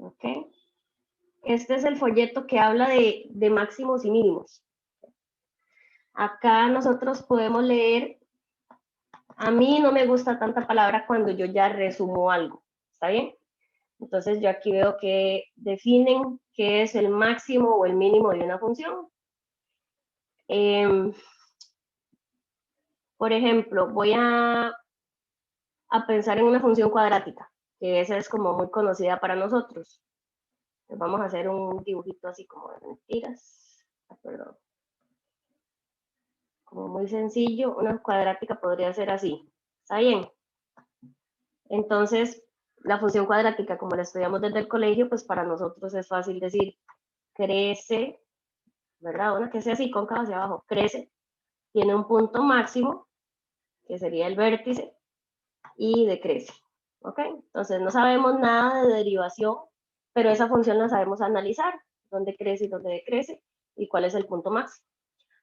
¿ok? Este es el folleto que habla de máximos y mínimos. Acá nosotros podemos leer, a mí no me gusta tanta palabra cuando yo ya resumo algo, ¿está bien? Entonces yo aquí veo que definen qué es el máximo o el mínimo de una función. Por ejemplo, voy a pensar en una función cuadrática, que esa es como muy conocida para nosotros. Entonces vamos a hacer un dibujito así como de mentiras. Perdón. Como muy sencillo, una cuadrática podría ser así. ¿Está bien? Entonces, la función cuadrática, como la estudiamos desde el colegio, pues para nosotros es fácil decir, crece, ¿verdad? Una que sea así, cóncava hacia abajo, crece, tiene un punto máximo, que sería el vértice, y decrece, ¿ok? Entonces, no sabemos nada de derivación, pero esa función la sabemos analizar, dónde crece y dónde decrece, y cuál es el punto máximo.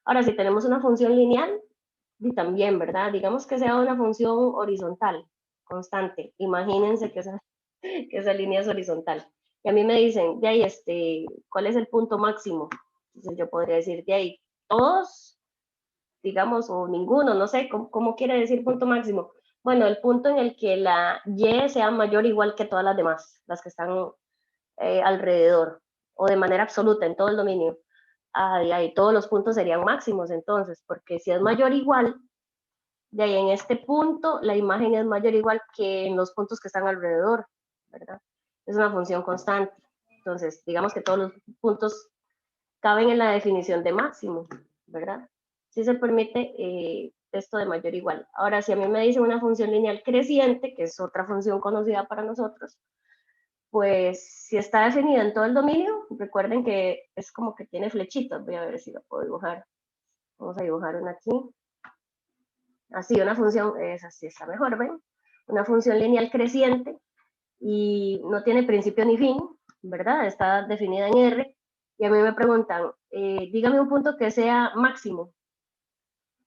Ahora, si tenemos una función lineal, y también, ¿verdad? Digamos que sea una función horizontal, constante. Imagínense que esa línea es horizontal. Y a mí me dicen, de ahí, ¿cuál es el punto máximo? Entonces yo podría decir, de ahí, todos, digamos, o ninguno, no sé, ¿cómo quiere decir punto máximo? Bueno, el punto en el que la Y sea mayor o igual que todas las demás, las que están alrededor, o de manera absoluta en todo el dominio. De ahí todos los puntos serían máximos entonces, porque si es mayor o igual, de ahí en este punto la imagen es mayor o igual que en los puntos que están alrededor, ¿verdad? Es una función constante. Entonces, digamos que todos los puntos caben en la definición de máximo, ¿verdad? Si se permite esto de mayor o igual. Ahora, si a mí me dicen una función lineal creciente, que es otra función conocida para nosotros, pues si está definida en todo el dominio, recuerden que es como que tiene flechitas. Voy a ver si la puedo dibujar. Vamos a dibujar una aquí. Así, una función, es así, está mejor, ¿ven? Una función lineal creciente y no tiene principio ni fin, ¿verdad? Está definida en R. Y a mí me preguntan, dígame un punto que sea máximo.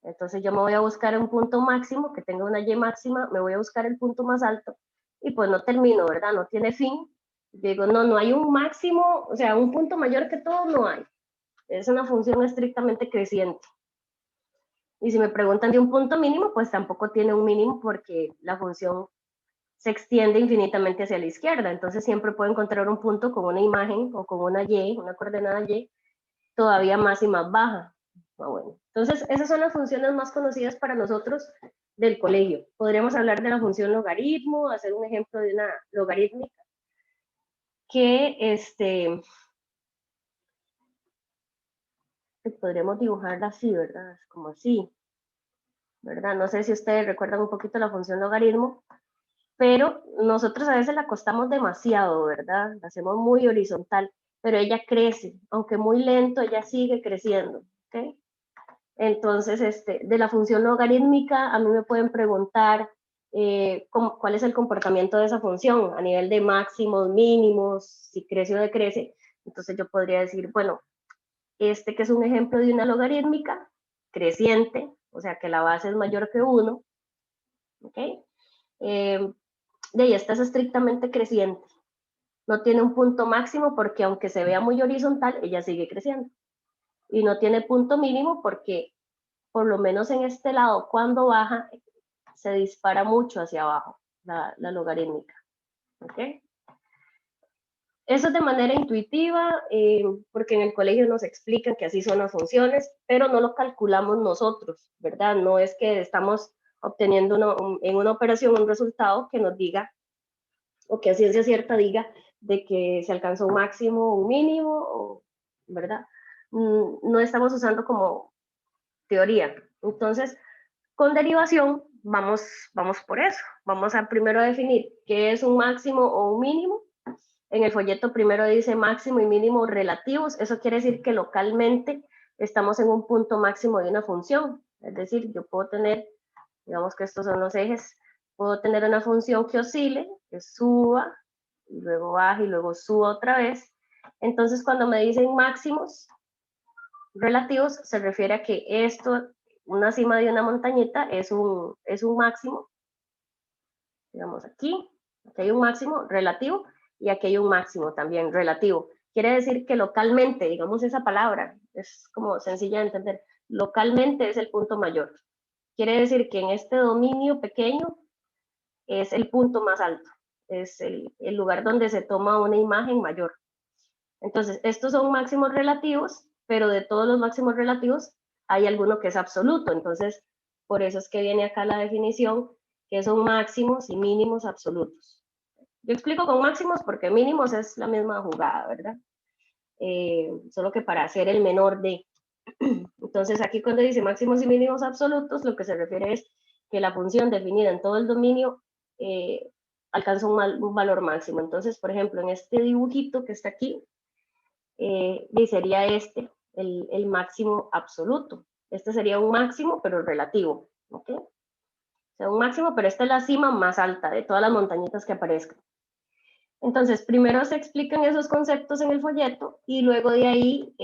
Entonces yo me voy a buscar un punto máximo, que tenga una Y máxima, me voy a buscar el punto más alto y pues no termino, ¿verdad? No tiene fin. Digo, no hay un máximo, o sea, un punto mayor que todo no hay. Es una función estrictamente creciente. Y si me preguntan de un punto mínimo, pues tampoco tiene un mínimo porque la función se extiende infinitamente hacia la izquierda. Entonces siempre puedo encontrar un punto con una imagen o con una Y, una coordenada Y, todavía más y más baja. Bueno, entonces esas son las funciones más conocidas para nosotros del colegio. Podríamos hablar de la función logaritmo, hacer un ejemplo de una logarítmica, que podríamos dibujarla así, ¿verdad? Como así, ¿verdad? No sé si ustedes recuerdan un poquito la función logaritmo, pero nosotros a veces la acostamos demasiado, ¿verdad? La hacemos muy horizontal, pero ella crece, aunque muy lento, ella sigue creciendo, ¿ok? Entonces, de la función logarítmica, a mí me pueden preguntar cuál es el comportamiento de esa función a nivel de máximos, mínimos, si crece o decrece. Entonces yo podría decir, bueno, que es un ejemplo de una logarítmica creciente, o sea que la base es mayor que 1, ¿ok? De ahí esta es estrictamente creciente. No tiene un punto máximo porque aunque se vea muy horizontal, ella sigue creciendo. Y no tiene punto mínimo porque, por lo menos en este lado, cuando baja, se dispara mucho hacia abajo la logarítmica. ¿Ok? Eso es de manera intuitiva, porque en el colegio nos explican que así son las funciones, pero no lo calculamos nosotros, ¿verdad? No es que estamos obteniendo en una operación un resultado que nos diga, o que a ciencia cierta diga, de que se alcanzó un máximo o un mínimo, ¿verdad? No estamos usando como teoría. Entonces, con derivación, vamos por eso. Vamos a primero definir qué es un máximo o un mínimo. En el folleto primero dice máximo y mínimo relativos. Eso quiere decir que localmente estamos en un punto máximo de una función. Es decir, yo puedo tener, digamos que estos son los ejes, puedo tener una función que oscile, que suba, y luego baja y luego suba otra vez. Entonces, cuando me dicen máximos relativos, se refiere a que esto, una cima de una montañita, es un máximo, digamos aquí hay un máximo relativo, y aquí hay un máximo también relativo. Quiere decir que localmente, digamos esa palabra, es como sencilla de entender, localmente es el punto mayor. Quiere decir que en este dominio pequeño es el punto más alto, es el lugar donde se toma una imagen mayor. Entonces, estos son máximos relativos, pero de todos los máximos relativos hay alguno que es absoluto. Entonces, por eso es que viene acá la definición, que son máximos y mínimos absolutos. Yo explico con máximos porque mínimos es la misma jugada, ¿verdad? Solo que para hacer el menor de. Entonces, aquí cuando dice máximos y mínimos absolutos, lo que se refiere es que la función definida en todo el dominio alcanza un valor máximo. Entonces, por ejemplo, en este dibujito que está aquí, sería este, el máximo absoluto. Este sería un máximo, pero relativo, ¿ok? O sea, un máximo, pero esta es la cima más alta de todas las montañitas que aparezcan. Entonces, primero se explican esos conceptos en el folleto y luego de ahí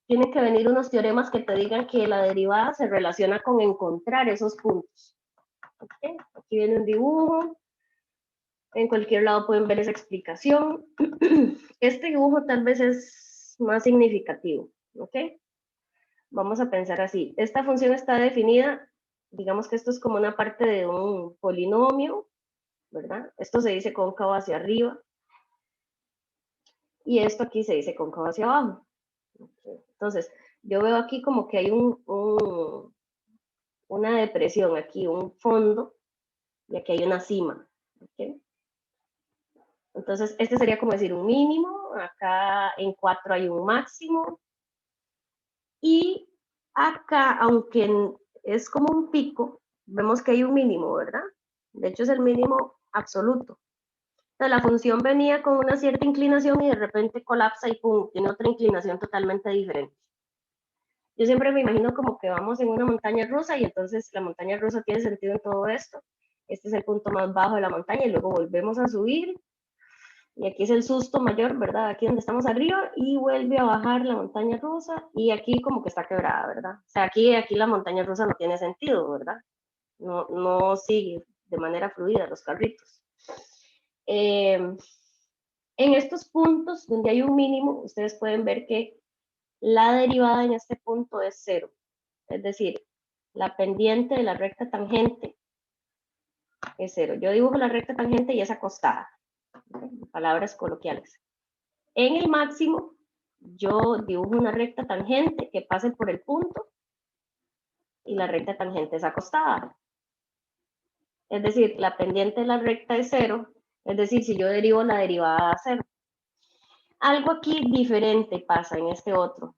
tienen que venir unos teoremas que te digan que la derivada se relaciona con encontrar esos puntos. ¿Okay? Aquí viene un dibujo. En cualquier lado pueden ver esa explicación. Este dibujo tal vez es más significativo, ¿ok? Vamos a pensar así. Esta función está definida, digamos que esto es como una parte de un polinomio, ¿verdad? Esto se dice cóncavo hacia arriba. Y esto aquí se dice cóncavo hacia abajo. ¿Okay? Entonces, yo veo aquí como que hay una depresión, aquí un fondo, y aquí hay una cima. ¿Okay? Entonces, este sería como decir un mínimo, acá en 4 hay un máximo, y acá, aunque es como un pico, vemos que hay un mínimo, ¿verdad? De hecho, es el mínimo absoluto. Entonces, la función venía con una cierta inclinación y de repente colapsa y pum, tiene otra inclinación totalmente diferente. Yo siempre me imagino como que vamos en una montaña rusa y entonces la montaña rusa tiene sentido en todo esto. Este es el punto más bajo de la montaña y luego volvemos a subir y aquí es el susto mayor, ¿verdad? Aquí donde estamos arriba y vuelve a bajar la montaña rusa y aquí como que está quebrada, ¿verdad? O sea, aquí la montaña rusa no tiene sentido, ¿verdad? No sigue de manera fluida los carritos. En estos puntos donde hay un mínimo, ustedes pueden ver que la derivada en este punto es 0. Es decir, la pendiente de la recta tangente es 0. Yo dibujo la recta tangente y es acostada. Palabras coloquiales. En el máximo, yo dibujo una recta tangente que pase por el punto y la recta tangente es acostada. Es decir, la pendiente de la recta es 0. Es decir, si yo derivo la derivada a 0. Algo aquí diferente pasa en este otro.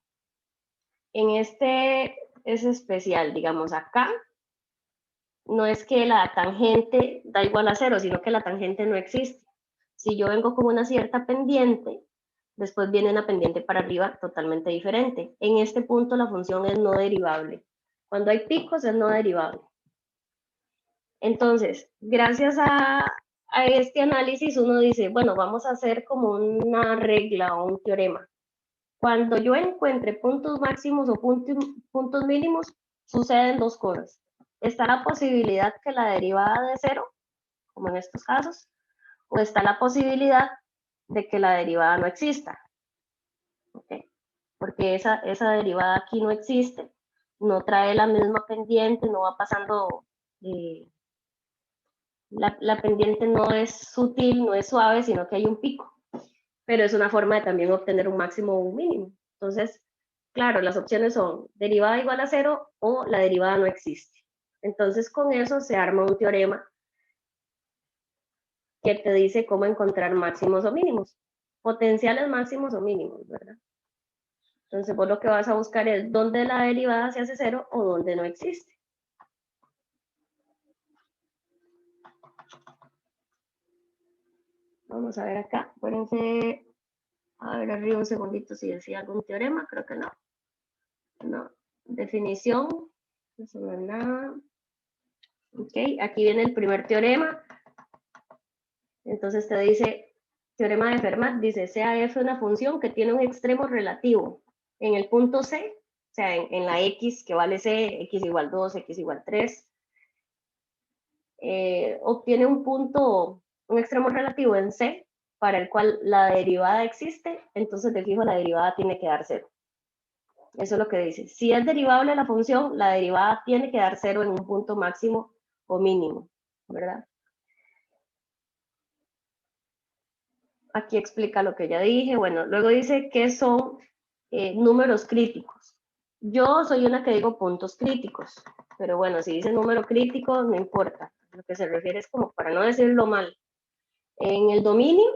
En este es especial, digamos, acá no es que la tangente da igual a 0, sino que la tangente no existe. Si yo vengo con una cierta pendiente, después viene una pendiente para arriba totalmente diferente. En este punto la función es no derivable. Cuando hay picos es no derivable. Entonces, gracias a este análisis uno dice, bueno, vamos a hacer como una regla o un teorema. Cuando yo encuentre puntos máximos o puntos mínimos, suceden dos cosas. Está la posibilidad que la derivada de 0, como en estos casos, o está la posibilidad de que la derivada no exista. ¿Okay? Porque esa derivada aquí no existe, no trae la misma pendiente, no va pasando, la pendiente no es sutil, no es suave, sino que hay un pico. Pero es una forma de también obtener un máximo o un mínimo. Entonces, claro, las opciones son derivada igual a 0 o la derivada no existe. Entonces, con eso se arma un teorema que te dice cómo encontrar máximos o mínimos, potenciales máximos o mínimos, ¿verdad? Entonces, vos lo que vas a buscar es dónde la derivada se hace 0 o dónde no existe. Vamos a ver acá, acuérdense, a ver arriba un segundito si decía algún teorema, creo que no. No, definición, eso no es nada. Ok, aquí viene el primer teorema. Entonces te dice, teorema de Fermat, dice, sea f una función que tiene un extremo relativo en el punto C, o sea, en la x que vale C, x igual 2, x igual 3, obtiene un extremo relativo en C para el cual la derivada existe, entonces de fijo la derivada tiene que dar 0. Eso es lo que dice. Si es derivable la función, la derivada tiene que dar 0 en un punto máximo o mínimo, ¿verdad? Aquí explica lo que ya dije. Bueno, luego dice que son números críticos. Yo soy una que digo puntos críticos, pero bueno, si dice número crítico, no importa. Lo que se refiere es como para no decirlo mal. En el dominio,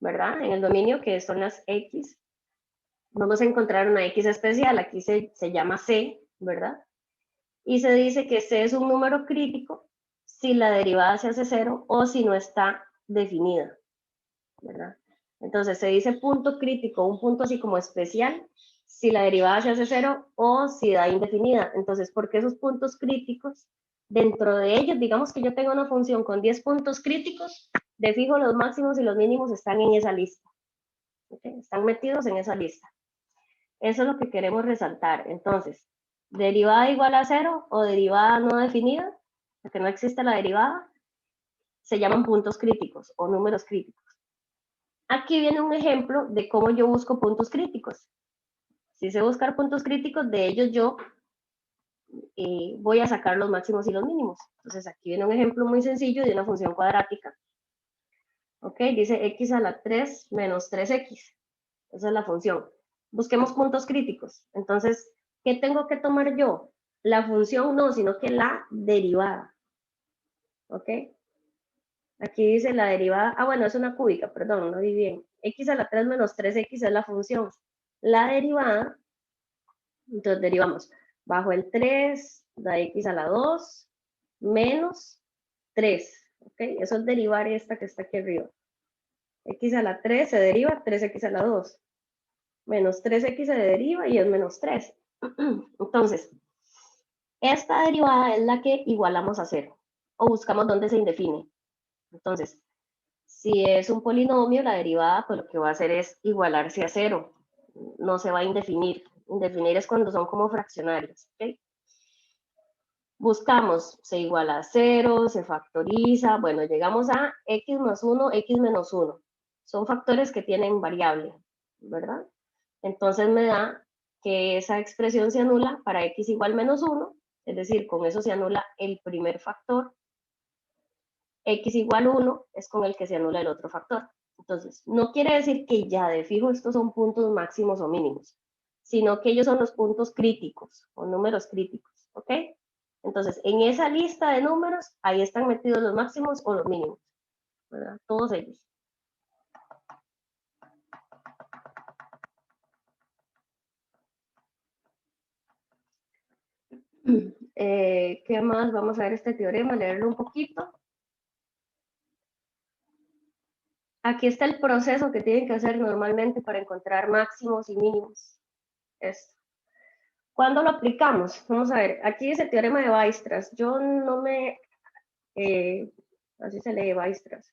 ¿verdad? En el dominio que son las X, vamos a encontrar una X especial. Aquí se llama C, ¿verdad? Y se dice que C es un número crítico si la derivada se hace 0 o si no está definida, ¿verdad? Entonces se dice punto crítico, un punto así como especial, si la derivada se hace 0 o si da indefinida. Entonces, ¿por qué esos puntos críticos? Dentro de ellos, digamos que yo tengo una función con 10 puntos críticos, de fijo los máximos y los mínimos están en esa lista. ¿Okay? Están metidos en esa lista. Eso es lo que queremos resaltar. Entonces, derivada igual a 0 o derivada no definida, porque no existe la derivada, se llaman puntos críticos o números críticos. Aquí viene un ejemplo de cómo yo busco puntos críticos. Si sé buscar puntos críticos, de ellos yo voy a sacar los máximos y los mínimos. Entonces aquí viene un ejemplo muy sencillo de una función cuadrática. Ok, dice x a la 3 menos 3x. Esa es la función. Busquemos puntos críticos. Entonces, ¿qué tengo que tomar yo? La función no, sino que la derivada. ¿Ok? Aquí dice la derivada. Ah, bueno, es una cúbica, perdón, no vi bien. X a la 3 menos 3x es la función. La derivada, entonces derivamos bajo el 3, da x a la 2, menos 3. ¿Ok? Eso es derivar esta que está aquí arriba. X a la 3 se deriva 3x a la 2. Menos 3x se deriva y es menos 3. Entonces, esta derivada es la que igualamos a 0 o buscamos dónde se indefine. Entonces, si es un polinomio, la derivada pues lo que va a hacer es igualarse a 0. No se va a indefinir. Indefinir es cuando son como fraccionarios. ¿Okay? Buscamos, se iguala a 0, se factoriza. Bueno, llegamos a x más 1, x menos 1. Son factores que tienen variable, ¿verdad? Entonces me da que esa expresión se anula para x igual menos 1, es decir, con eso se anula el primer factor. X igual 1 es con el que se anula el otro factor. Entonces, no quiere decir que ya de fijo estos son puntos máximos o mínimos, sino que ellos son los puntos críticos o números críticos, ¿ok? Entonces, en esa lista de números, ahí están metidos los máximos o los mínimos, ¿verdad? Todos ellos. ¿Qué más? Vamos a ver este teorema, leerlo un poquito. Aquí está el proceso que tienen que hacer normalmente para encontrar máximos y mínimos. Esto. ¿Cuándo lo aplicamos? Vamos a ver, aquí dice teorema de Weierstrass. Yo no me, así se lee Weierstrass.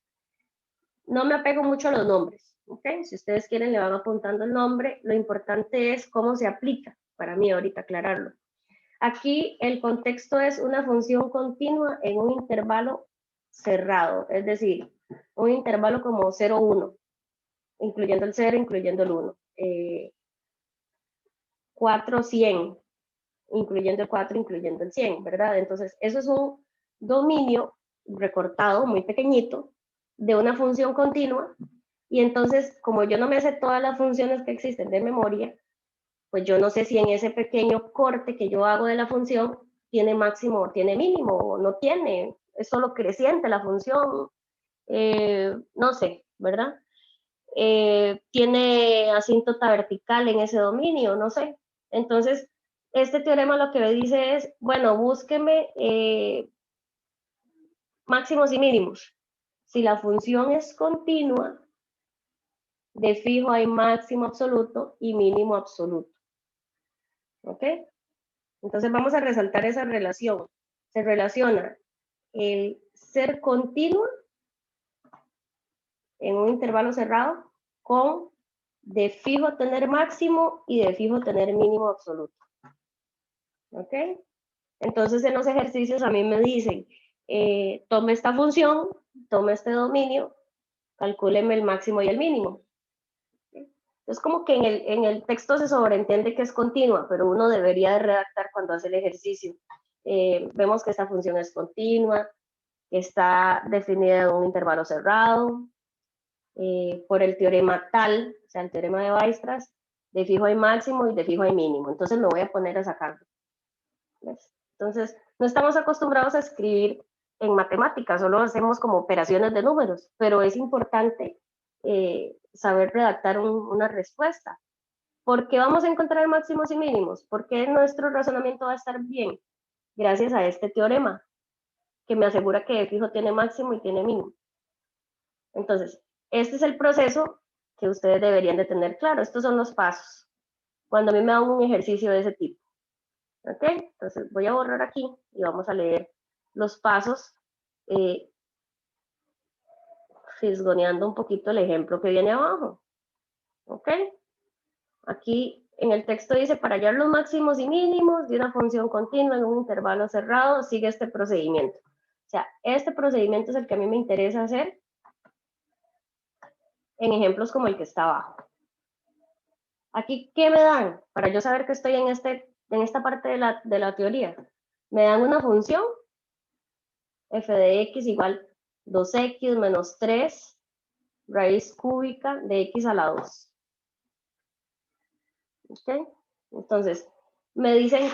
No me apego mucho a los nombres, ¿ok? Si ustedes quieren le van apuntando el nombre. Lo importante es cómo se aplica, para mí ahorita aclararlo. Aquí el contexto es una función continua en un intervalo cerrado, es decir, un intervalo como 0, 1, incluyendo el 0, incluyendo el 1. 4, 100, incluyendo el 4, incluyendo el 100, ¿verdad? Entonces, eso es un dominio recortado, muy pequeñito, de una función continua, y entonces, como yo no me sé todas las funciones que existen de memoria, pues yo no sé si en ese pequeño corte que yo hago de la función tiene máximo o tiene mínimo, o no tiene, es solo creciente la función, no sé, ¿verdad? Tiene asíntota vertical en ese dominio, no sé. Entonces, este teorema lo que me dice es, bueno, búsqueme máximos y mínimos. Si la función es continua, de fijo hay máximo absoluto y mínimo absoluto. ¿Ok? Entonces vamos a resaltar esa relación. Se relaciona el ser continua en un intervalo cerrado con de fijo tener máximo y de fijo tener mínimo absoluto. ¿Ok? Entonces en los ejercicios a mí me dicen, tome esta función, tome este dominio calcúleme el máximo y el mínimo. Es como que en el texto se sobreentiende que es continua, pero uno debería de redactar cuando hace el ejercicio. Vemos que esta función es continua, que está definida en un intervalo cerrado, por el teorema tal, o sea, el teorema de Weierstrass, de fijo hay máximo y de fijo hay mínimo. Entonces me voy a poner a sacarlo. ¿Ves? Entonces, no estamos acostumbrados a escribir en matemáticas, solo hacemos como operaciones de números, pero es importante saber redactar una respuesta. ¿Por qué vamos a encontrar máximos y mínimos? ¿Por qué nuestro razonamiento va a estar bien? Gracias a este teorema, que me asegura que de fijo tiene máximo y tiene mínimo. Entonces, este es el proceso que ustedes deberían de tener claro. Estos son los pasos. Cuando a mí me dan un ejercicio de ese tipo. ¿Ok? Entonces voy a borrar aquí y vamos a leer los pasos, fisgoneando un poquito el ejemplo que viene abajo. ¿Ok? Aquí en el texto dice, para hallar los máximos y mínimos de una función continua en un intervalo cerrado, sigue este procedimiento. O sea, este procedimiento es el que a mí me interesa hacer en ejemplos como el que está abajo. Aquí, ¿qué me dan? Para yo saber que estoy en esta parte de la teoría. Me dan una función, f de x igual 2x menos 3 raíz cúbica de x a la 2. ¿Ok? Entonces, me dicen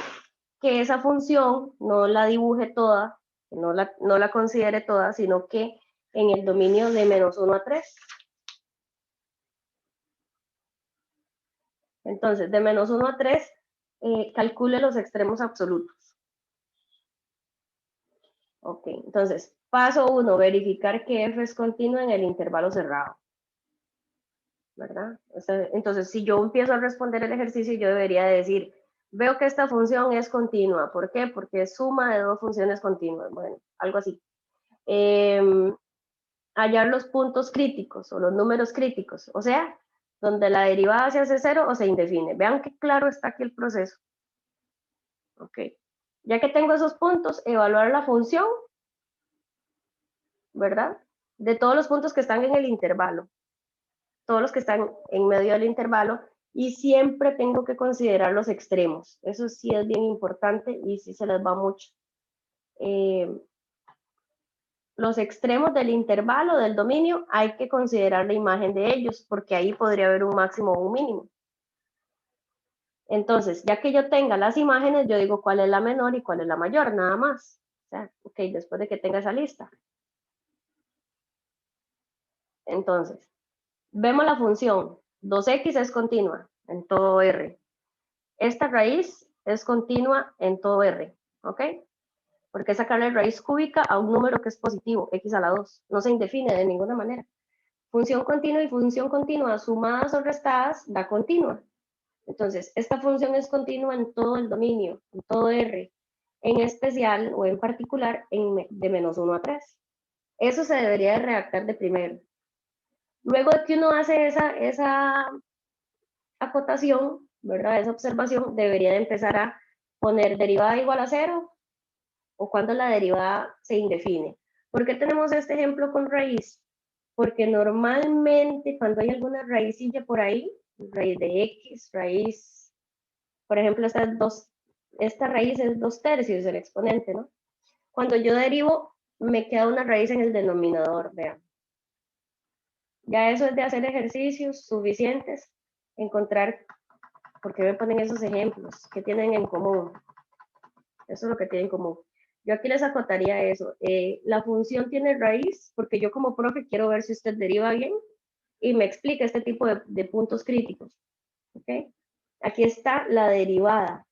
que esa función no la dibuje toda, que no la considere toda, sino que en el dominio de menos 1 a 3. Entonces, de menos 1 a 3, calcule los extremos absolutos. Ok, entonces, paso 1, verificar que f es continua en el intervalo cerrado. ¿Verdad? Entonces, si yo empiezo a responder el ejercicio, yo debería decir, veo que esta función es continua. ¿Por qué? Porque es suma de dos funciones continuas. Bueno, algo así. Hallar los puntos críticos o los números críticos, o sea, donde la derivada se hace cero o se indefine. Vean qué claro está aquí el proceso. Ok. Ya que tengo esos puntos, evaluar la función, ¿verdad? De todos los puntos que están en el intervalo. Todos los que están en medio del intervalo, y siempre tengo que considerar los extremos. Eso sí es bien importante y sí se les va mucho. Los extremos del intervalo, del dominio, hay que considerar la imagen de ellos, porque ahí podría haber un máximo o un mínimo. Entonces, ya que yo tenga las imágenes, yo digo cuál es la menor y cuál es la mayor, nada más. O sea, ok, después de que tenga esa lista. Entonces, vemos la función. 2x es continua en todo R. Esta raíz es continua en todo R, ¿ok? Porque es sacarle raíz cúbica a un número que es positivo, x a la 2. No se indefine de ninguna manera. Función continua y función continua sumadas o restadas da continua. Entonces, esta función es continua en todo el dominio, en todo R, en especial o en particular de menos 1 a 3. Eso se debería de redactar de primero. Luego de que uno hace esa acotación, ¿verdad? Esa observación, debería de empezar a poner derivada igual a 0 o cuando la derivada se indefine. ¿Por qué tenemos este ejemplo con raíz? Porque normalmente cuando hay alguna raícilla por ahí, raíz de x, raíz, por ejemplo, esta raíz es 2/3 del exponente, ¿no? Cuando yo derivo, me queda una raíz en el denominador, vean. Ya eso es de hacer ejercicios suficientes, encontrar por qué me ponen esos ejemplos, qué tienen en común. Eso es lo que tienen en común. Yo aquí les acotaría eso. La función tiene raíz, porque yo como profe quiero ver si usted deriva bien y me explica este tipo de puntos críticos. ¿Okay? Aquí está la derivada.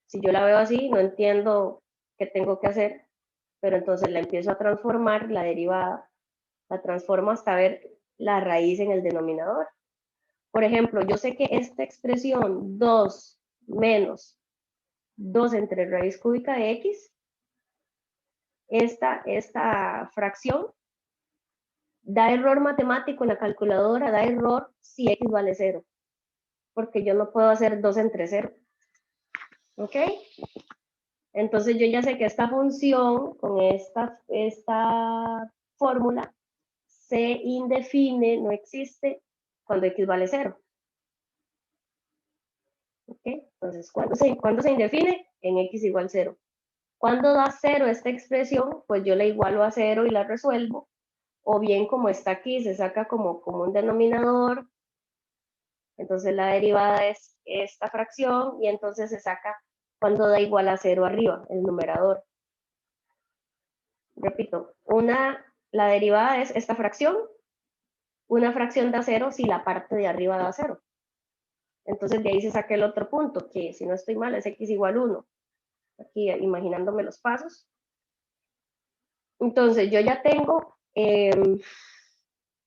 Si yo la veo así, no entiendo qué tengo que hacer, pero entonces la empiezo a transformar, la derivada, la transformo hasta ver la raíz en el denominador. Por ejemplo, yo sé que esta expresión 2 menos 2 entre raíz cúbica de x, esta fracción da error matemático en la calculadora, da error si x vale 0, porque yo no puedo hacer 2 entre 0. ¿Ok? Entonces yo ya sé que esta función con esta fórmula se indefine, no existe cuando x vale 0. ¿Ok? Entonces, ¿cuándo se indefine? En x igual 0. Cuando da 0 esta expresión, pues yo la igualo a 0 y la resuelvo. O bien, como está aquí, se saca como un denominador. Entonces la derivada es esta fracción y entonces se saca cuando da igual a 0 arriba, el numerador. Repito, la derivada es esta fracción. Una fracción da 0 si la parte de arriba da 0. Entonces de ahí se saca el otro punto, que si no estoy mal es x igual 1. Aquí imaginándome los pasos. Entonces yo ya tengo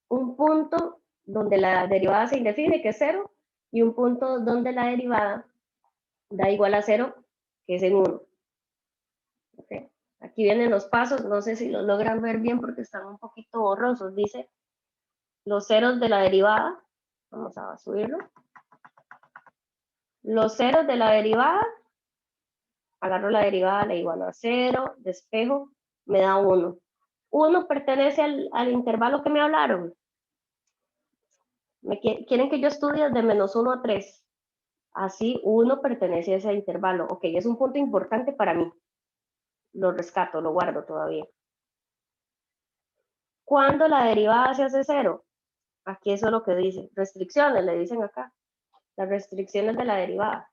un punto donde la derivada se indefine, que es 0, y un punto donde la derivada da igual a 0, que es en 1. ¿Okay? Aquí vienen los pasos, no sé si los logran ver bien porque están un poquito borrosos. Dice los ceros de la derivada, vamos a subirlo. Los ceros de la derivada, agarro la derivada, la igualo a 0, despejo, me da 1. 1 pertenece al intervalo que me hablaron. Quieren que yo estudie de menos 1 a 3. Así 1 pertenece a ese intervalo. Ok, es un punto importante para mí. Lo rescato, lo guardo todavía. ¿Cuándo la derivada se hace 0? Aquí eso es lo que dice. Restricciones, le dicen acá. Las restricciones de la derivada.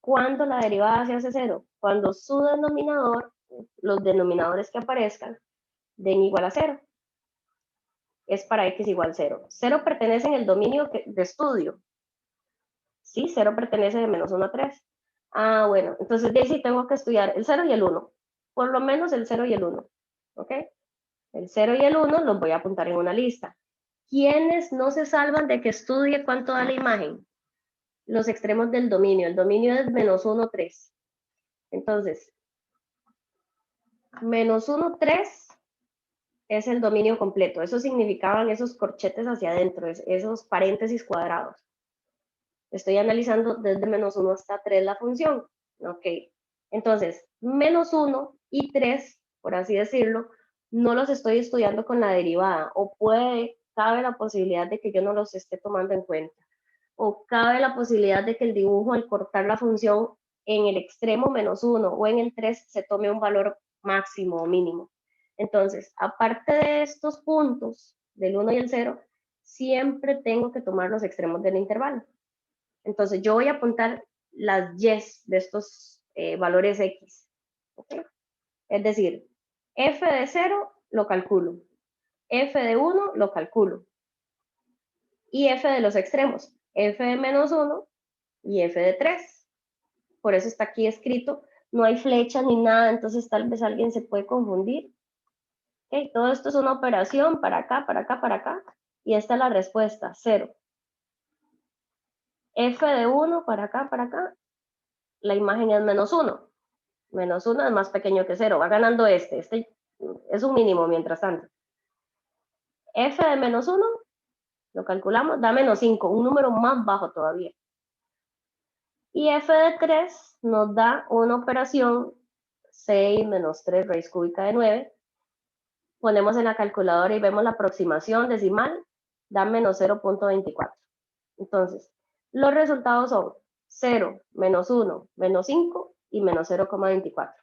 ¿Cuándo la derivada se hace 0? Cuando su denominador, los denominadores que aparezcan, den igual a 0. Es para x igual 0. 0 pertenece en el dominio de estudio. Sí, 0 pertenece de menos 1 a 3. Ah, bueno, entonces de ahí sí tengo que estudiar el 0 y el 1. Por lo menos el 0 y el 1. ¿Ok? El 0 y el 1 los voy a apuntar en una lista. ¿Quiénes no se salvan de que estudie cuánto da la imagen? Los extremos del dominio. El dominio es menos 1, 3. Entonces, menos 1, 3 es el dominio completo. Eso significaban esos corchetes hacia adentro, esos paréntesis cuadrados. Estoy analizando desde menos 1 hasta 3 la función. Ok. Entonces, menos 1 y 3, por así decirlo, no los estoy estudiando con la derivada. O cabe la posibilidad de que yo no los esté tomando en cuenta. O cabe la posibilidad de que el dibujo, al cortar la función en el extremo menos 1 o en el 3, se tome un valor máximo o mínimo. Entonces, aparte de estos puntos, del 1 y el 0, siempre tengo que tomar los extremos del intervalo. Entonces, yo voy a apuntar las yes de estos valores x. ¿Okay? Es decir, f de 0 lo calculo, f de 1 lo calculo, y f de los extremos, f de menos 1 y f de 3. Por eso está aquí escrito, no hay flecha ni nada, entonces tal vez alguien se puede confundir. Okay, todo esto es una operación para acá, para acá, para acá, y esta es la respuesta, 0. F de 1 para acá, la imagen es menos 1. Menos 1 es más pequeño que 0, va ganando este es un mínimo mientras tanto. F de menos 1, lo calculamos, da menos 5, un número más bajo todavía. Y f de 3 nos da una operación 6 menos 3 raíz cúbica de 9. Ponemos en la calculadora y vemos la aproximación decimal, da menos 0.24. Entonces, los resultados son 0, menos 1, menos 5 y menos 0.24.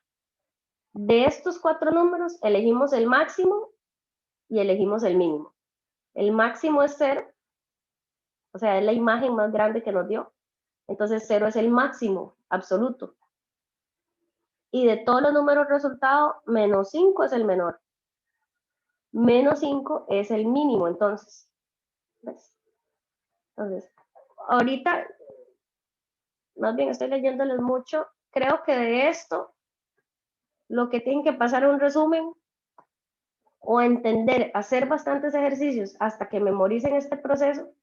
De estos 4 números, elegimos el máximo y elegimos el mínimo. El máximo es 0, o sea, es la imagen más grande que nos dio. Entonces 0 es el máximo absoluto. Y de todos los números resultados, menos 5 es el menor. Menos 5 es el mínimo, entonces. ¿Ves? Entonces, ahorita, más bien estoy leyéndoles mucho. Creo que de esto, lo que tienen que pasar es un resumen o entender, hacer bastantes ejercicios hasta que memoricen este proceso,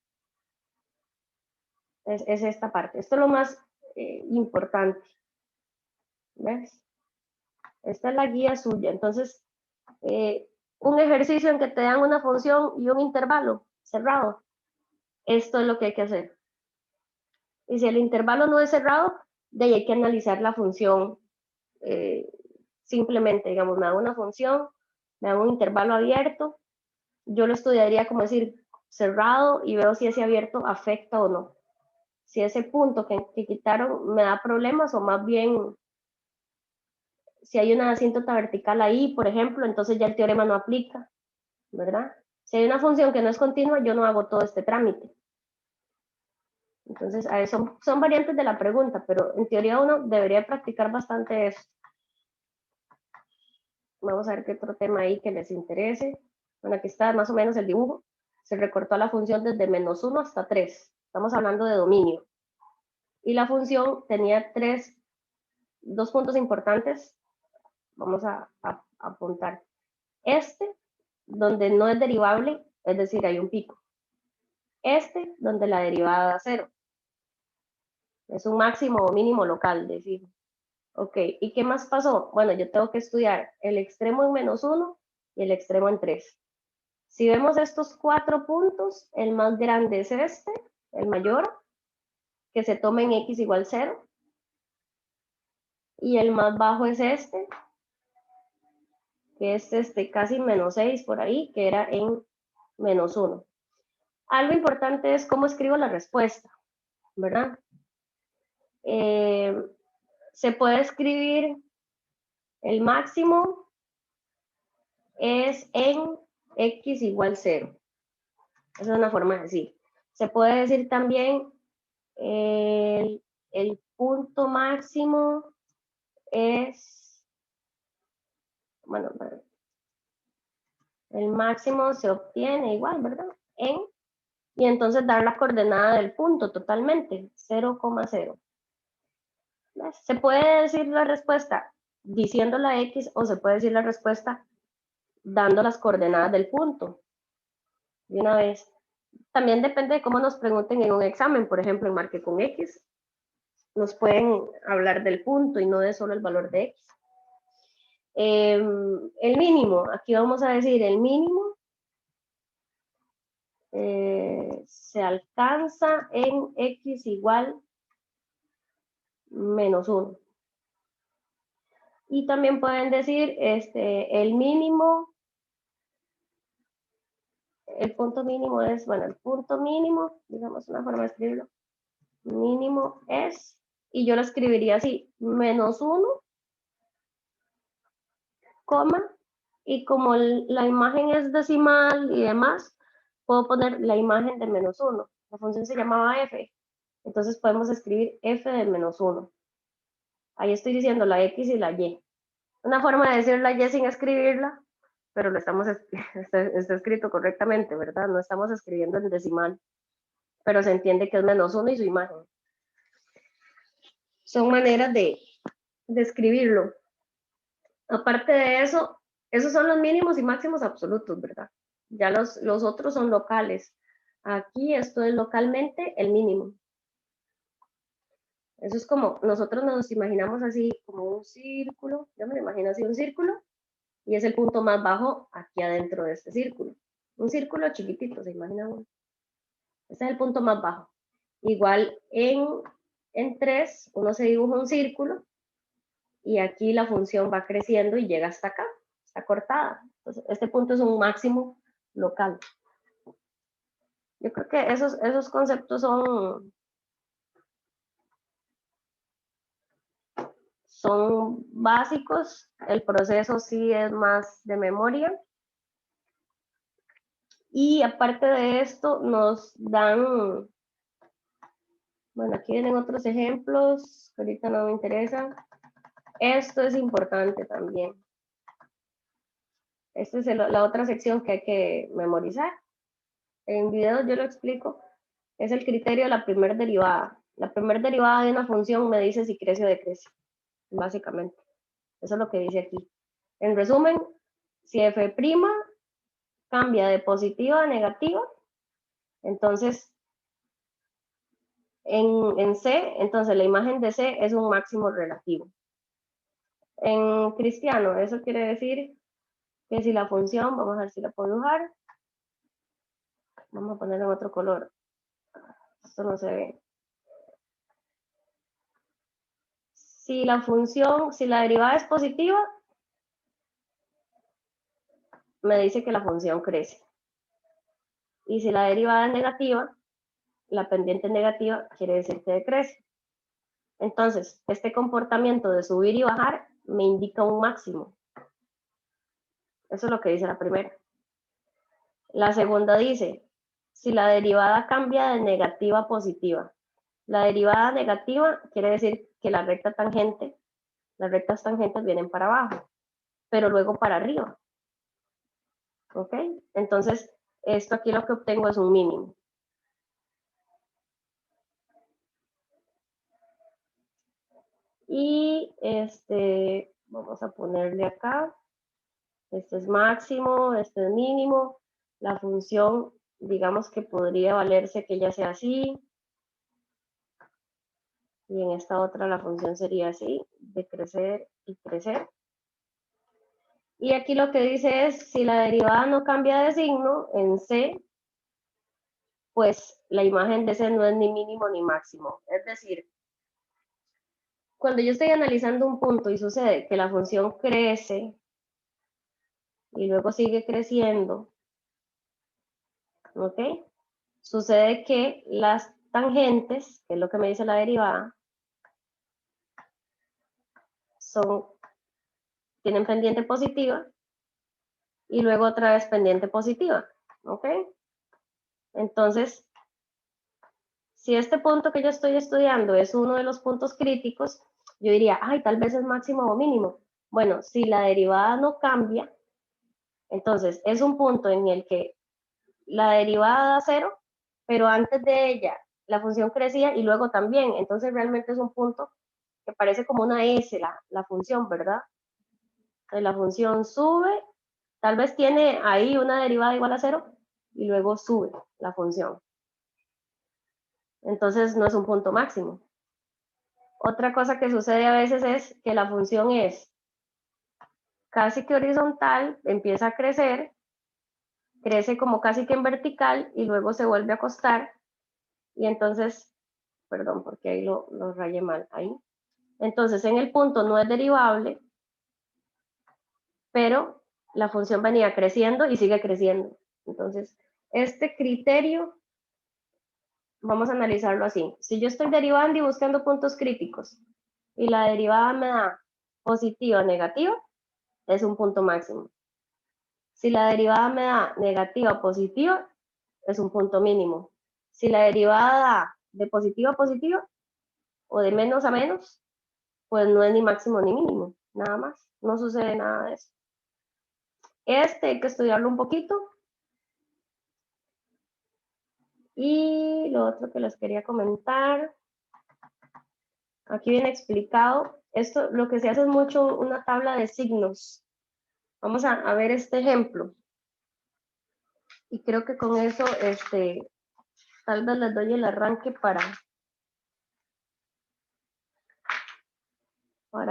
es esta parte. Esto es lo más importante. ¿Ves? Esta es la guía suya. Entonces, un ejercicio en que te dan una función y un intervalo cerrado. Esto es lo que hay que hacer. Y si el intervalo no es cerrado, de ahí hay que analizar la función. Simplemente, digamos, me da una función, me da un intervalo abierto, yo lo estudiaría como decir cerrado y veo si ese abierto afecta o no. Si ese punto que quitaron me da problemas o más bien si hay una asíntota vertical ahí, por ejemplo, entonces ya el teorema no aplica, ¿verdad? Si hay una función que no es continua, yo no hago todo este trámite. Entonces, son variantes de la pregunta, pero en teoría uno debería practicar bastante eso. Vamos a ver qué otro tema ahí que les interese. Bueno, aquí está más o menos el dibujo. Se recortó la función desde -1 hasta 3. Estamos hablando de dominio. Y la función tenía dos puntos importantes. Vamos a apuntar. Donde no es derivable, es decir, hay un pico. Donde la derivada da 0. Es un máximo o mínimo local, de fijo. Ok, ¿y qué más pasó? Bueno, yo tengo que estudiar el extremo en -1 y el extremo en 3. Si vemos estos 4 puntos, el más grande es el mayor, que se toma en x igual 0. Y el más bajo es que es casi -6 por ahí, que era en -1. Algo importante es cómo escribo la respuesta, ¿verdad? Se puede escribir el máximo es en x igual 0. Esa es una forma de decir. Se puede decir también el punto máximo es, bueno, el máximo se obtiene igual, ¿verdad? Y entonces dar la coordenada del punto totalmente, 0,0. Se puede decir la respuesta diciendo la x o se puede decir la respuesta dando las coordenadas del punto. De una vez. También depende de cómo nos pregunten en un examen, por ejemplo, en marque con X, nos pueden hablar del punto y no de solo el valor de X. El mínimo, aquí vamos a decir el mínimo se alcanza en X igual -1. Y también pueden decir el mínimo, el punto mínimo es, bueno, el punto mínimo, digamos una forma de escribirlo, mínimo es, y yo lo escribiría así, -1, coma, y como la imagen es decimal y demás, puedo poner la imagen de -1. La función se llamaba f, entonces podemos escribir f de -1. Ahí estoy diciendo la x y la y. Una forma de decir la y sin escribirla, pero lo está escrito correctamente, ¿verdad? No estamos escribiendo en decimal, pero se entiende que es -1 y su imagen. Son maneras de escribirlo. Aparte de eso, esos son los mínimos y máximos absolutos, ¿verdad? Ya los otros son locales. Aquí esto es localmente el mínimo. Eso es como, nosotros nos imaginamos así como un círculo, yo me lo imagino así un círculo, y es el punto más bajo aquí adentro de este círculo. Un círculo chiquitito, se imagina uno. Este es el punto más bajo. Igual en 3, uno se dibuja un círculo, y aquí la función va creciendo y llega hasta acá, está cortada. Entonces, este punto es un máximo local. Yo creo que esos conceptos son básicos, el proceso sí es más de memoria. Y aparte de esto, nos dan, bueno, aquí vienen otros ejemplos, que ahorita no me interesan. Esto es importante también. Esta es la otra sección que hay que memorizar. En video yo lo explico. Es el criterio de la primera derivada. La primera derivada de una función me dice si crece o decrece, básicamente. Eso es lo que dice aquí. En resumen, si f' cambia de positiva a negativa, entonces en C, entonces la imagen de C es un máximo relativo. En cristiano, eso quiere decir que si la función, vamos a ver si la puedo dibujar, vamos a ponerlo en otro color, esto no se ve. Si la función, si la derivada es positiva, me dice que la función crece. Y si la derivada es negativa, la pendiente negativa quiere decir que decrece. Entonces, este comportamiento de subir y bajar me indica un máximo. Eso es lo que dice la primera. La segunda dice, si la derivada cambia de negativa a positiva. La derivada negativa quiere decir que las rectas tangentes vienen para abajo, pero luego para arriba. ¿Ok? Entonces, esto aquí lo que obtengo es un mínimo. Y vamos a ponerle acá, este es máximo, este es mínimo, la función, digamos que podría valerse que ya sea así, y en esta otra la función sería así, de crecer y crecer. Y aquí lo que dice es, si la derivada no cambia de signo en C, pues la imagen de C no es ni mínimo ni máximo. Es decir, cuando yo estoy analizando un punto y sucede que la función crece y luego sigue creciendo, ¿ok? Sucede que las tangentes, que es lo que me dice la derivada, tienen pendiente positiva y luego otra vez pendiente positiva, ¿ok? Entonces, si este punto que yo estoy estudiando es uno de los puntos críticos, yo diría, ay, tal vez es máximo o mínimo. Bueno, si la derivada no cambia, entonces es un punto en el que la derivada da cero, pero antes de ella la función crecía y luego también. Entonces realmente es un punto que parece como una S la función, ¿verdad? Entonces la función sube, tal vez tiene ahí una derivada igual a cero y luego sube la función. Entonces no es un punto máximo. Otra cosa que sucede a veces es que la función es casi que horizontal, empieza a crecer, crece como casi que en vertical y luego se vuelve a acostar y entonces, perdón, porque ahí lo rayé mal, ahí. Entonces en el punto no es derivable, pero la función venía creciendo y sigue creciendo. Entonces, este criterio, vamos a analizarlo así. Si yo estoy derivando y buscando puntos críticos y la derivada me da positiva o negativa, es un punto máximo. Si la derivada me da negativa o positiva, es un punto mínimo. Si la derivada da de positiva a positiva o de menos a menos, pues no es ni máximo ni mínimo, nada más. No sucede nada de eso. Hay que estudiarlo un poquito. Y lo otro que les quería comentar, aquí viene explicado, esto lo que se hace es mucho una tabla de signos. Vamos a ver este ejemplo. Y creo que con eso, tal vez les doy el arranque para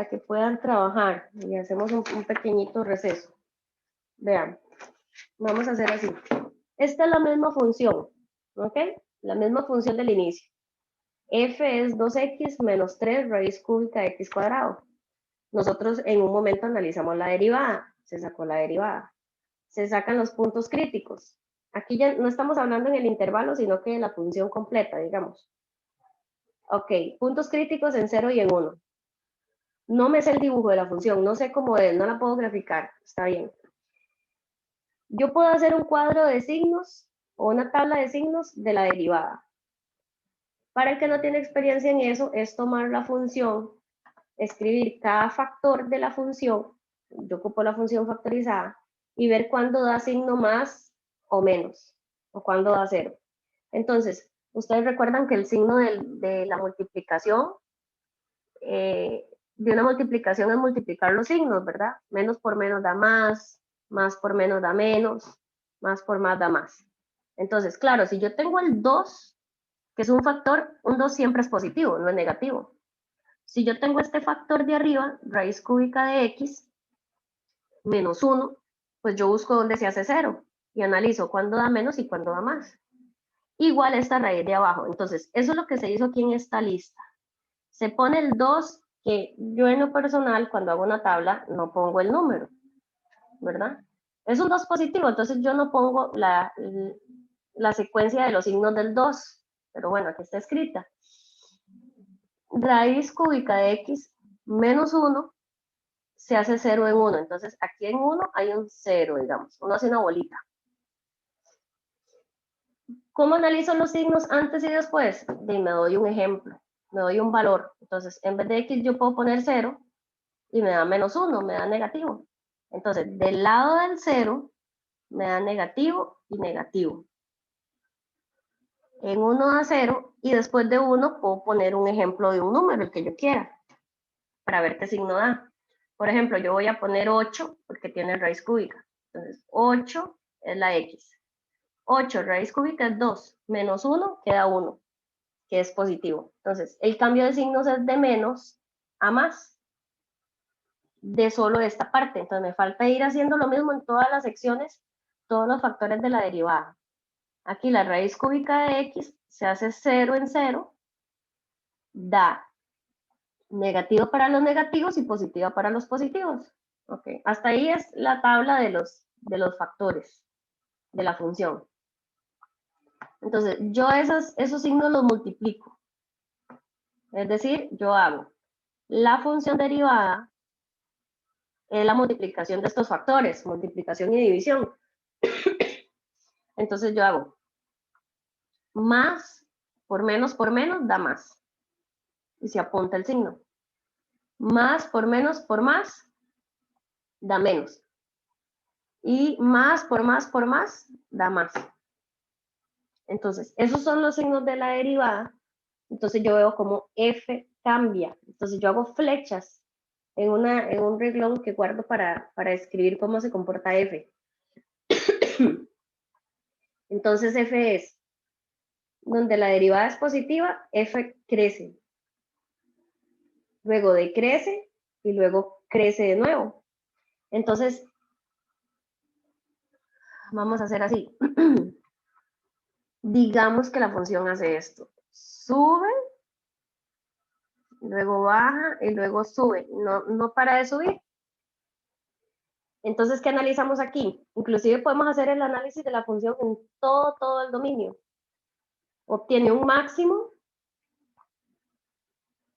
que puedan trabajar. Y hacemos un pequeñito receso. Vean, vamos a hacer así. Esta es la misma función, ¿ok? La misma función del inicio. F es 2x menos 3 raíz cúbica de x cuadrado. Nosotros en un momento analizamos la derivada, se sacó la derivada, se sacan los puntos críticos. Aquí ya no estamos hablando en el intervalo, sino que en la función completa, digamos. Ok, puntos críticos en 0 y en 1. No me sé el dibujo de la función, no sé cómo es, no la puedo graficar, está bien. Yo puedo hacer un cuadro de signos o una tabla de signos de la derivada. Para el que no tiene experiencia en eso, es tomar la función, escribir cada factor de la función, yo ocupo la función factorizada, y ver cuándo da signo más o menos, o cuándo da cero. Entonces, ustedes recuerdan que el signo de la multiplicación, de una multiplicación es multiplicar los signos, ¿verdad? Menos por menos da más por menos da menos, más por más da más. Entonces, claro, si yo tengo el 2, que es un factor, un 2 siempre es positivo, no es negativo. Si yo tengo este factor de arriba, raíz cúbica de x, menos 1, pues yo busco dónde se hace 0 y analizo cuándo da menos y cuándo da más. Igual esta raíz de abajo. Entonces, eso es lo que se hizo aquí en esta lista. Se pone el 2, que yo en lo personal, cuando hago una tabla, no pongo el número, ¿verdad? Es un 2 positivo, entonces yo no pongo la secuencia de los signos del 2, pero bueno, aquí está escrita. Raíz cúbica de x menos 1 se hace 0 en 1. Entonces, aquí en 1 hay un 0, digamos. Uno hace una bolita. ¿Cómo analizo los signos antes y después? Me doy un ejemplo, me doy un valor. Entonces, en vez de x yo puedo poner 0 y me da menos 1, me da negativo. Entonces, del lado del 0 me da negativo y negativo. En 1 da 0 y después de 1 puedo poner un ejemplo de un número, el que yo quiera, para ver qué signo da. Por ejemplo, yo voy a poner 8 porque tiene raíz cúbica. Entonces, 8 es la x. 8 raíz cúbica es 2, menos 1 queda 1, que es positivo. Entonces, el cambio de signos es de menos a más, de solo esta parte. Entonces, me falta ir haciendo lo mismo en todas las secciones, todos los factores de la derivada. Aquí la raíz cúbica de x se hace 0 en 0, da negativo para los negativos y positiva para los positivos. Okay. Hasta ahí es la tabla de los factores de la función. Entonces, yo esos signos los multiplico. Es decir, yo hago la función derivada es la multiplicación de estos factores, multiplicación y división. Entonces yo hago más por menos da más. Y se apunta el signo. Más por más da menos. Y más por más da más. Entonces, esos son los signos de la derivada. Entonces yo veo como f cambia. Entonces yo hago flechas en un renglón que guardo para escribir cómo se comporta f. Entonces f es, donde la derivada es positiva, f crece. Luego decrece y luego crece de nuevo. Entonces, vamos a hacer así. Digamos que la función hace esto. Sube, luego baja y luego sube. No para de subir. Entonces, ¿qué analizamos aquí? Inclusive podemos hacer el análisis de la función en todo el dominio. Obtiene un máximo,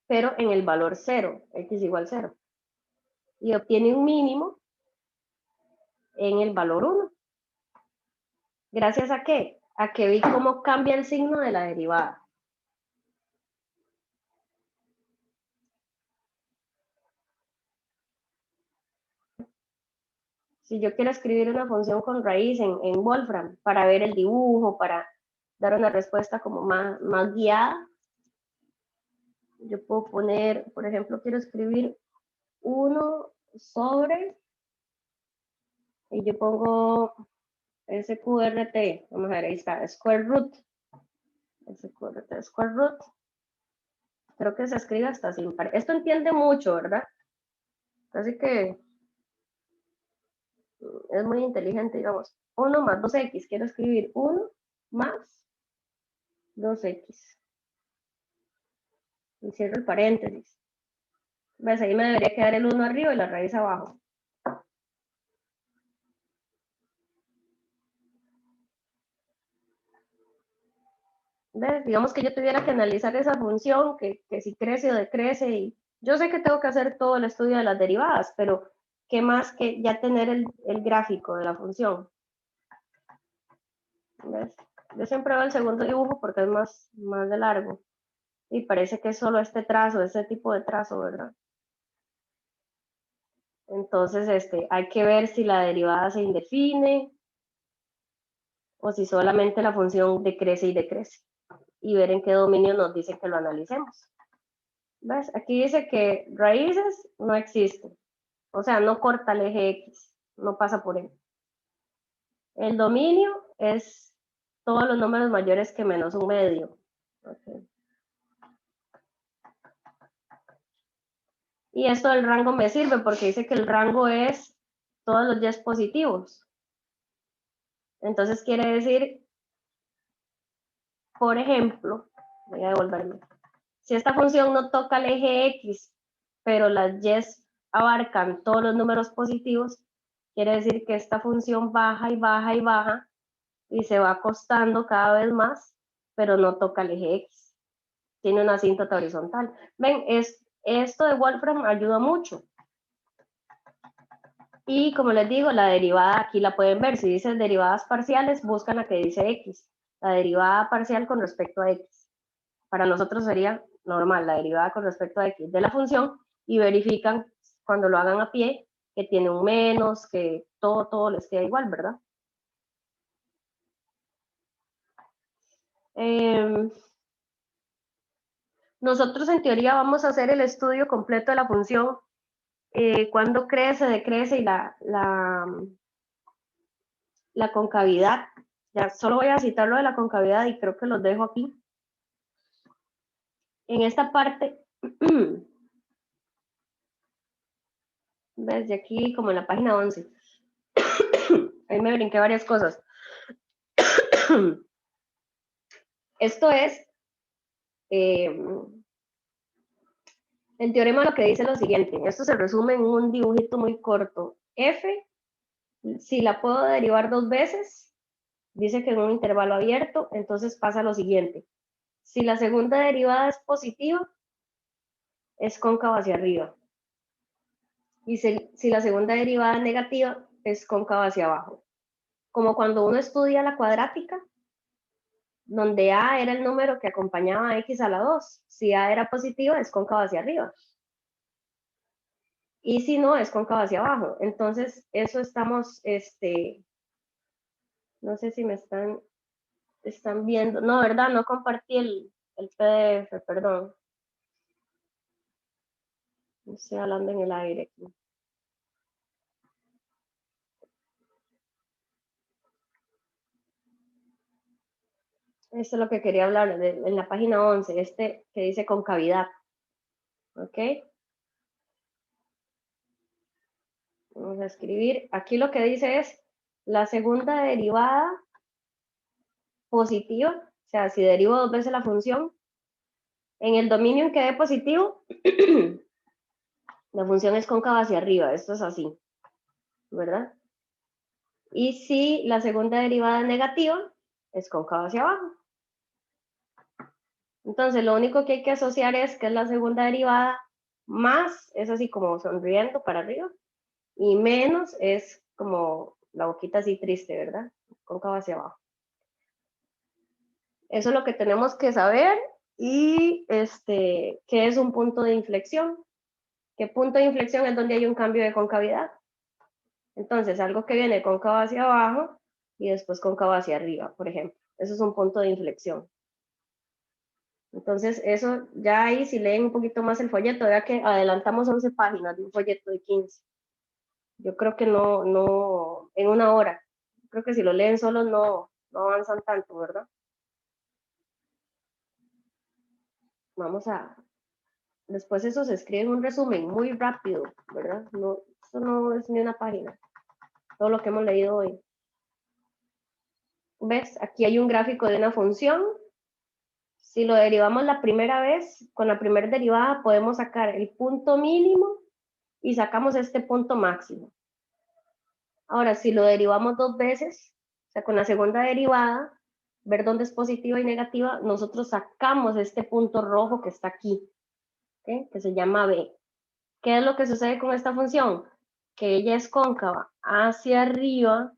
pero en el valor 0, x igual 0. Y obtiene un mínimo en el valor 1. ¿Gracias a qué? A que vi cómo cambia el signo de la derivada. Si yo quiero escribir una función con raíz en Wolfram para ver el dibujo, para dar una respuesta como más guiada, yo puedo poner, por ejemplo, quiero escribir 1 sobre, y yo pongo SQRT, vamos a ver, ahí está, square root, SQRT, square root, creo que se escribe hasta sin par. Esto entiende mucho, ¿verdad? Así que es muy inteligente, digamos, 1 más 2x, quiero escribir 1 más 2x. Y cierro el paréntesis. ¿Ves? Ahí me debería quedar el 1 arriba y la raíz abajo. ¿Ves? Digamos que yo tuviera que analizar esa función, que si crece o decrece, y yo sé que tengo que hacer todo el estudio de las derivadas, pero ¿qué más que ya tener el gráfico de la función? ¿Ves? Yo siempre veo el segundo dibujo porque es más de largo. Y parece que es solo este trazo, ese tipo de trazo, ¿verdad? Entonces, hay que ver si la derivada se indefine o si solamente la función decrece y decrece. Y ver en qué dominio nos dice que lo analicemos. ¿Ves? Aquí dice que raíces no existen. O sea, no corta el eje X, no pasa por él. El dominio es todos los números mayores que menos un medio. Okay. Y esto del rango me sirve porque dice que el rango es todos los y positivos. Entonces quiere decir, por ejemplo, voy a devolverme. Si esta función no toca el eje X, pero las y abarcan todos los números positivos, quiere decir que esta función baja y baja y baja y se va acostando cada vez más, pero no toca el eje X. Tiene una asíntota horizontal. Ven, esto de Wolfram ayuda mucho. Y como les digo, la derivada aquí la pueden ver. Si dicen derivadas parciales, buscan la que dice X. La derivada parcial con respecto a X. Para nosotros sería normal la derivada con respecto a X de la función y verifican cuando lo hagan a pie que tiene un menos, que todo les queda igual, ¿verdad? Nosotros en teoría vamos a hacer el estudio completo de la función cuando crece, decrece y la concavidad. Ya solo voy a citar lo de la concavidad y creo que los dejo aquí. En esta parte, desde aquí como en la página 11, ahí me brinqué varias cosas. Esto es, el teorema lo que dice lo siguiente, esto se resume en un dibujito muy corto. F, si la puedo derivar dos veces, dice que en un intervalo abierto, entonces pasa lo siguiente. Si la segunda derivada es positiva, es cóncava hacia arriba. Y si la segunda derivada es negativa, es cóncava hacia abajo. Como cuando uno estudia la cuadrática, donde A era el número que acompañaba a X a la 2. Si A era positiva, es cóncava hacia arriba. Y si no, es cóncava hacia abajo. Entonces, eso estamos, no sé si me están viendo. No, ¿verdad? No compartí el PDF, perdón. Estoy hablando en el aire aquí. Esto es lo que quería hablar en la página 11, que dice concavidad. ¿Ok? Vamos a escribir. Aquí lo que dice es la segunda derivada positiva, o sea, si derivo dos veces la función, en el dominio en que dé positivo, la función es cóncava hacia arriba. Esto es así, ¿verdad? Y si la segunda derivada es negativa, es cóncava hacia abajo. Entonces, lo único que hay que asociar es que es la segunda derivada, más es así como sonriendo para arriba, y menos es como la boquita así triste, ¿verdad? Cóncava hacia abajo. Eso es lo que tenemos que saber y qué es un punto de inflexión. ¿Qué punto de inflexión es donde hay un cambio de concavidad? Entonces, algo que viene cóncavo hacia abajo y después cóncavo hacia arriba, por ejemplo. Eso es un punto de inflexión. Entonces, eso ya ahí, si leen un poquito más el folleto, vea que adelantamos 11 páginas de un folleto de 15. Yo creo que no, en una hora. Creo que si lo leen solos no avanzan tanto, ¿verdad? Vamos a, después eso se escribe en un resumen muy rápido, ¿verdad? No, esto no es ni una página, todo lo que hemos leído hoy. ¿Ves? Aquí hay un gráfico de una función. Si lo derivamos la primera vez, con la primera derivada podemos sacar el punto mínimo y sacamos este punto máximo. Ahora, si lo derivamos dos veces, o sea, con la segunda derivada, ver dónde es positiva y negativa, nosotros sacamos este punto rojo que está aquí, ¿okay? Que se llama B. ¿Qué es lo que sucede con esta función? Que ella es cóncava hacia arriba,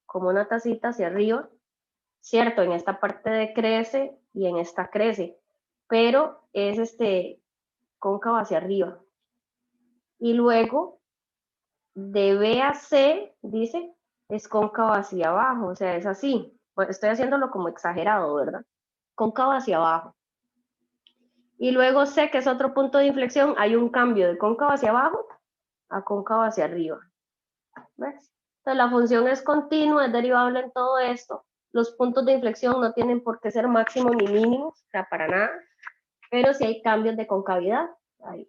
como una tacita hacia arriba, ¿cierto? En esta parte decrece y en esta crece, pero es cóncava hacia arriba. Y luego, de B a C, dice, es cóncava hacia abajo, o sea, es así. Pues estoy haciéndolo como exagerado, ¿verdad? Cóncava hacia abajo. Y luego C, que es otro punto de inflexión, hay un cambio de cóncava hacia abajo a cóncava hacia arriba. ¿Ves? Entonces la función es continua, es derivable en todo esto. Los puntos de inflexión no tienen por qué ser máximos ni mínimos, o sea, para nada. Pero si hay cambios de concavidad, ahí.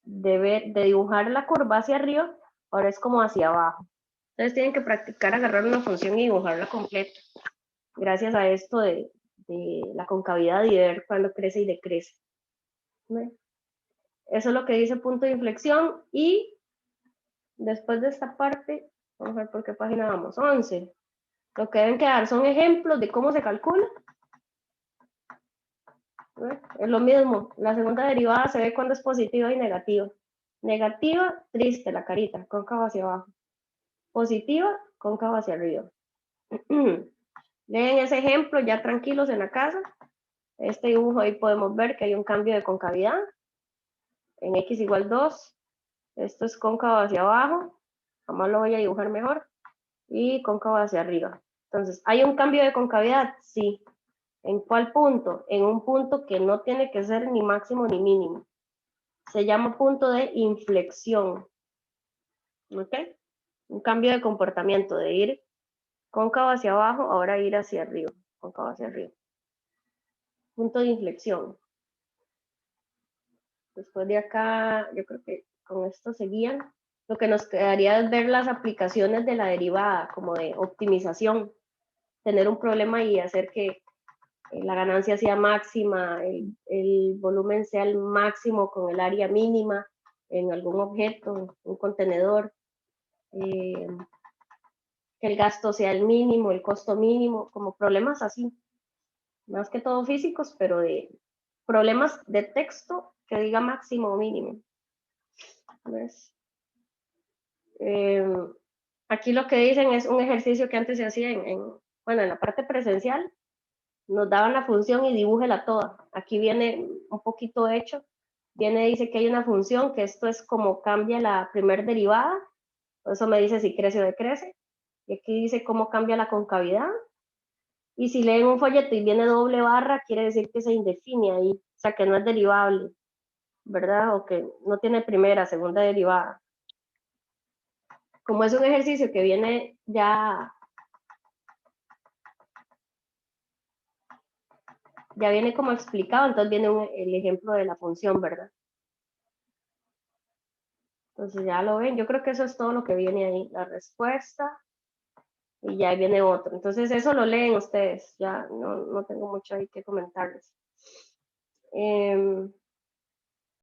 De dibujar la curva hacia arriba, ahora es como hacia abajo. Entonces tienen que practicar agarrar una función y dibujarla completa. Gracias a esto de la concavidad y de ver cuándo crece y decrece. ¿Ves? Eso es lo que dice punto de inflexión. Y después de esta parte, vamos a ver por qué página vamos. 11. Lo que deben quedar son ejemplos de cómo se calcula. Es lo mismo, la segunda derivada se ve cuando es positiva y negativa. Negativa, triste la carita, cóncava hacia abajo. Positiva, cóncava hacia arriba. Leen ese ejemplo ya tranquilos en la casa. Este dibujo ahí podemos ver que hay un cambio de concavidad. En x igual 2. Esto es cóncavo hacia abajo. Jamás lo voy a dibujar mejor. Y cóncavo hacia arriba. Entonces, ¿hay un cambio de concavidad? Sí. ¿En cuál punto? En un punto que no tiene que ser ni máximo ni mínimo. Se llama punto de inflexión. ¿Ok? Un cambio de comportamiento, de ir cóncavo hacia abajo, ahora ir hacia arriba. Cóncavo hacia arriba. Punto de inflexión. Después de acá, yo creo que con esto seguían. Lo que nos quedaría es ver las aplicaciones de la derivada, como de optimización. Tener un problema y hacer que la ganancia sea máxima, el volumen sea el máximo con el área mínima en algún objeto, un contenedor, que el gasto sea el mínimo, el costo mínimo, como problemas así, más que todo físicos, pero de problemas de texto que diga máximo o mínimo. ¿Ves? Aquí lo que dicen es un ejercicio que antes se hacía bueno, en la parte presencial, nos daban la función y dibújela toda. Aquí viene un poquito hecho. Dice que hay una función, que esto es como cambia la primer derivada. Eso me dice si crece o decrece. Y aquí dice cómo cambia la concavidad. Y si leen un folleto y viene doble barra, quiere decir que se indefine ahí. O sea, que no es derivable, ¿verdad? O que no tiene primera, segunda derivada. Como es un ejercicio que viene ya viene como explicado, entonces viene el ejemplo de la función, ¿verdad? Entonces ya lo ven, yo creo que eso es todo lo que viene ahí, la respuesta, y ya viene otro. Entonces eso lo leen ustedes, ya no tengo mucho ahí que comentarles.